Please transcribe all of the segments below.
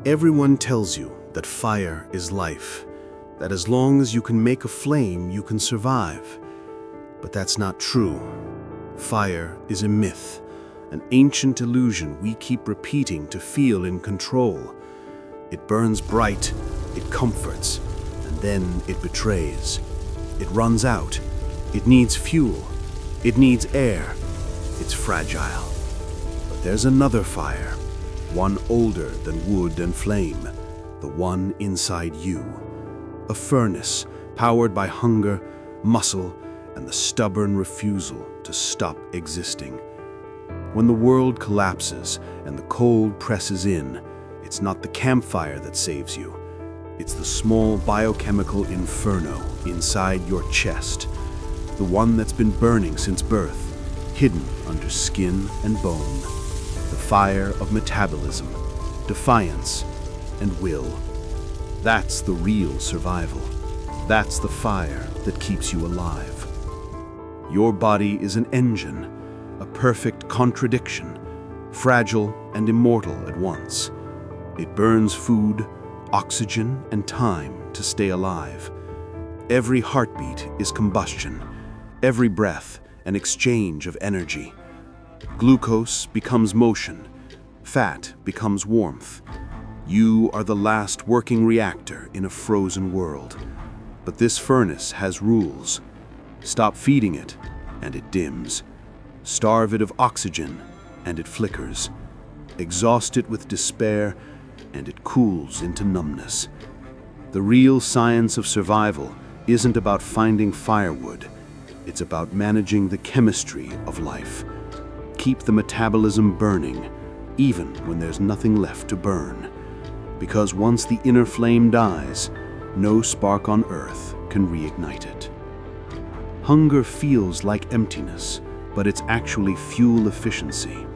Everyone tells you that fire is life, that as long as you can make a flame, you can survive. But that's not true. Fire is a myth, an ancient illusion we keep repeating to feel in control. It burns bright, it comforts, and then it betrays. It runs out. It needs fuel. It needs air. It's fragile. But there's another fire, one older than wood and flame, the one inside you. A furnace powered by hunger, muscle, and the stubborn refusal to stop existing. When the world collapses and the cold presses in, it's not the campfire that saves you. It's the small biochemical inferno inside your chest, the one that's been burning since birth, hidden under skin and bone. The fire of metabolism, defiance, and will. That's the real survival. That's the fire that keeps you alive. Your body is an engine, a perfect contradiction, fragile and immortal at once. It burns food, oxygen, and time to stay alive. Every heartbeat is combustion, every breath an exchange of energy. Glucose becomes motion, fat becomes warmth. You are the last working reactor in a frozen world. But this furnace has rules. Stop feeding it, and it dims. Starve it of oxygen, and it flickers. Exhaust it with despair, and it cools into numbness. The real science of survival isn't about finding firewood. It's about managing the chemistry of life. Keep the metabolism burning, even when there's nothing left to burn. Because once the inner flame dies, no spark on earth can reignite it. Hunger feels like emptiness, but it's actually fuel efficiency.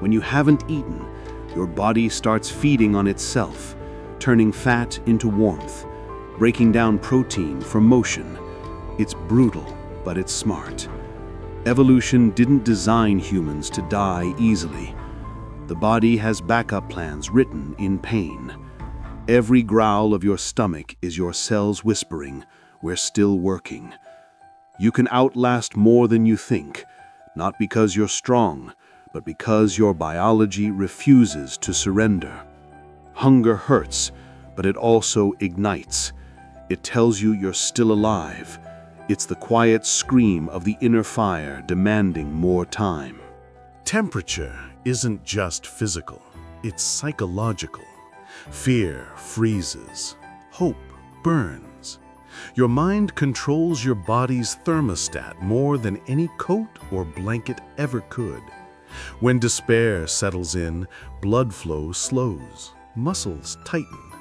When you haven't eaten, your body starts feeding on itself, turning fat into warmth, breaking down protein for motion. It's brutal, but it's smart. Evolution didn't design humans to die easily. The body has backup plans written in pain. Every growl of your stomach is your cells whispering, "We're still working." You can outlast more than you think, not because you're strong, but because your biology refuses to surrender. Hunger hurts, but it also ignites. It tells you you're still alive. It's the quiet scream of the inner fire demanding more time. Temperature isn't just physical, it's psychological. Fear freezes, hope burns. Your mind controls your body's thermostat more than any coat or blanket ever could. When despair settles in, blood flow slows, muscles tighten,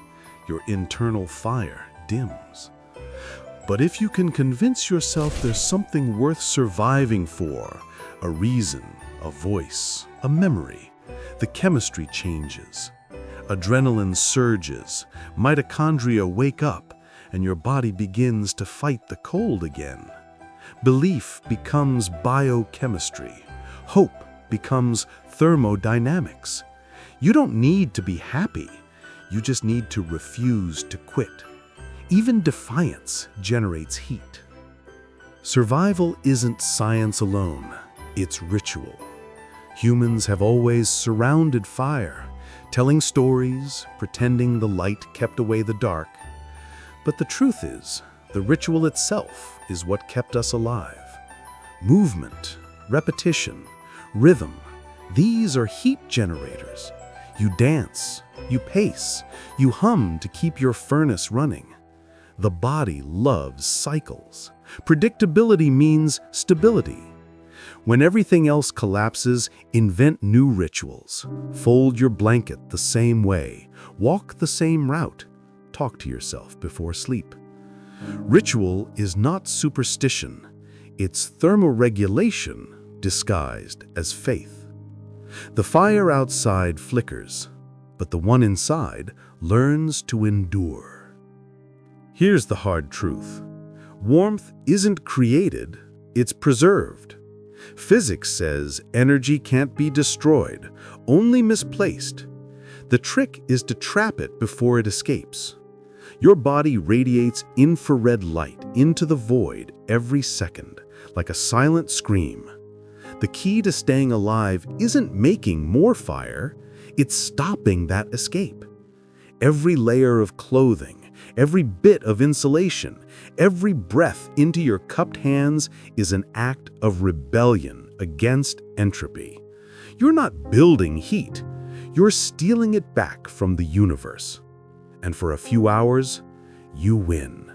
your internal fire dims. But if you can convince yourself there's something worth surviving for, a reason, a voice, a memory, the chemistry changes. Adrenaline surges, mitochondria wake up, and your body begins to fight the cold again. Belief becomes biochemistry. Hope becomes thermodynamics. You don't need to be happy. You just need to refuse to quit. Even defiance generates heat. Survival isn't science alone, it's ritual. Humans have always surrounded fire, telling stories, pretending the light kept away the dark. But the truth is, the ritual itself is what kept us alive. Movement, repetition, rhythm, these are heat generators. You dance, you pace, you hum to keep your furnace running. The body loves cycles. Predictability means stability. When everything else collapses, invent new rituals. Fold your blanket the same way. Walk the same route. Talk to yourself before sleep. Ritual is not superstition. It's thermoregulation disguised as faith. The fire outside flickers, but the one inside learns to endure. Here's the hard truth. Warmth isn't created, it's preserved. Physics says energy can't be destroyed, only misplaced. The trick is to trap it before it escapes. Your body radiates infrared light into the void every second, like a silent scream. The key to staying alive isn't making more fire, it's stopping that escape. Every layer of clothing, every bit of insulation, every breath into your cupped hands is an act of rebellion against entropy. You're not building heat, you're stealing it back from the universe. And for a few hours, you win.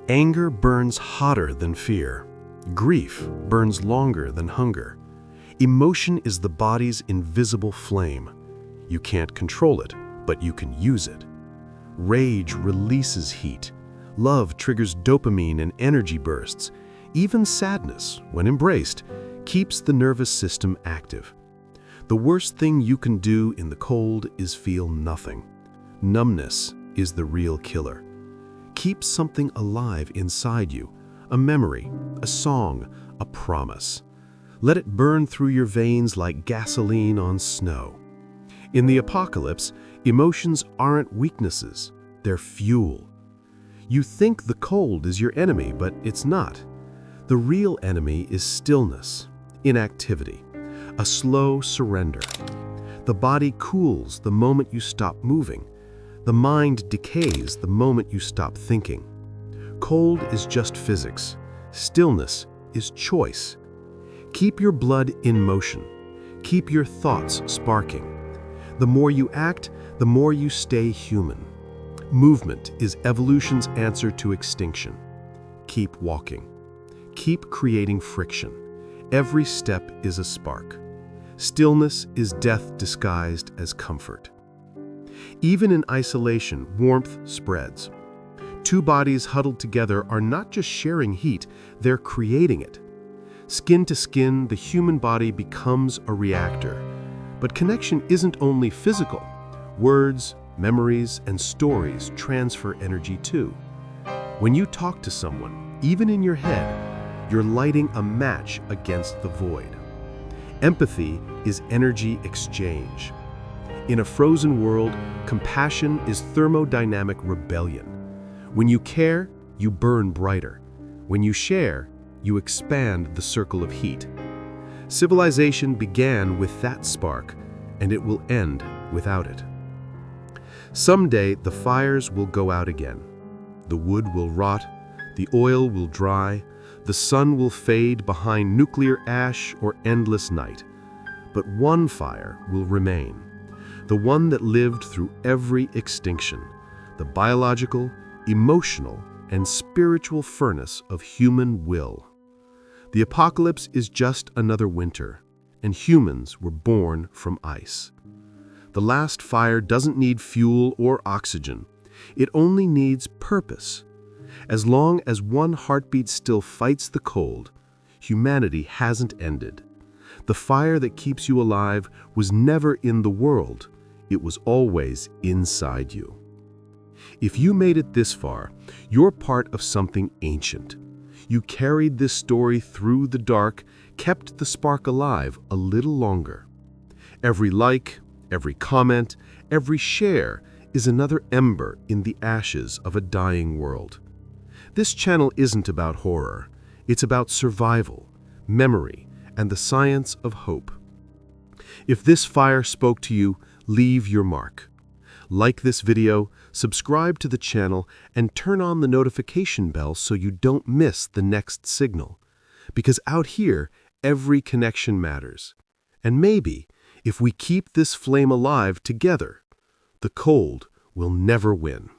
Anger burns hotter than fear. Grief burns longer than hunger. Emotion is the body's invisible flame. You can't control it, but you can use it. Rage releases heat. Love triggers dopamine and energy bursts. Even sadness, when embraced, keeps the nervous system active. The worst thing you can do in the cold is feel nothing. Numbness is the real killer. Keep something alive inside you, a memory, a song, a promise. Let it burn through your veins like gasoline on snow. In the apocalypse, emotions aren't weaknesses, they're fuel. You think the cold is your enemy, but it's not. The real enemy is stillness, inactivity, a slow surrender. The body cools the moment you stop moving. The mind decays the moment you stop thinking. Cold is just physics. Stillness is choice. Keep your blood in motion. Keep your thoughts sparking. The more you act, the more you stay human. Movement is evolution's answer to extinction. Keep walking. Keep creating friction. Every step is a spark. Stillness is death disguised as comfort. Even in isolation, warmth spreads. Two bodies huddled together are not just sharing heat, they're creating it. Skin to skin, the human body becomes a reactor. But connection isn't only physical. Words, memories, and stories transfer energy too. When you talk to someone, even in your head, you're lighting a match against the void. Empathy is energy exchange. In a frozen world, compassion is thermodynamic rebellion. When you care, you burn brighter. When you share, you expand the circle of heat. Civilization began with that spark, and it will end without it. Someday, the fires will go out again. The wood will rot, the oil will dry, the sun will fade behind nuclear ash or endless night. But one fire will remain, the one that lived through every extinction, the biological, emotional, and spiritual furnace of human will. The apocalypse is just another winter, and humans were born from ice. The last fire doesn't need fuel or oxygen. It only needs purpose. As long as one heartbeat still fights the cold, humanity hasn't ended. The fire that keeps you alive was never in the world. It was always inside you. If you made it this far, you're part of something ancient. You carried this story through the dark, kept the spark alive a little longer. Every like, every comment, every share is another ember in the ashes of a dying world. This channel isn't about horror. It's about survival, memory, and the science of hope. If this fire spoke to you, leave your mark. Like this video, subscribe to the channel, and turn on the notification bell so you don't miss the next signal. Because out here, every connection matters. And maybe, if we keep this flame alive together, the cold will never win.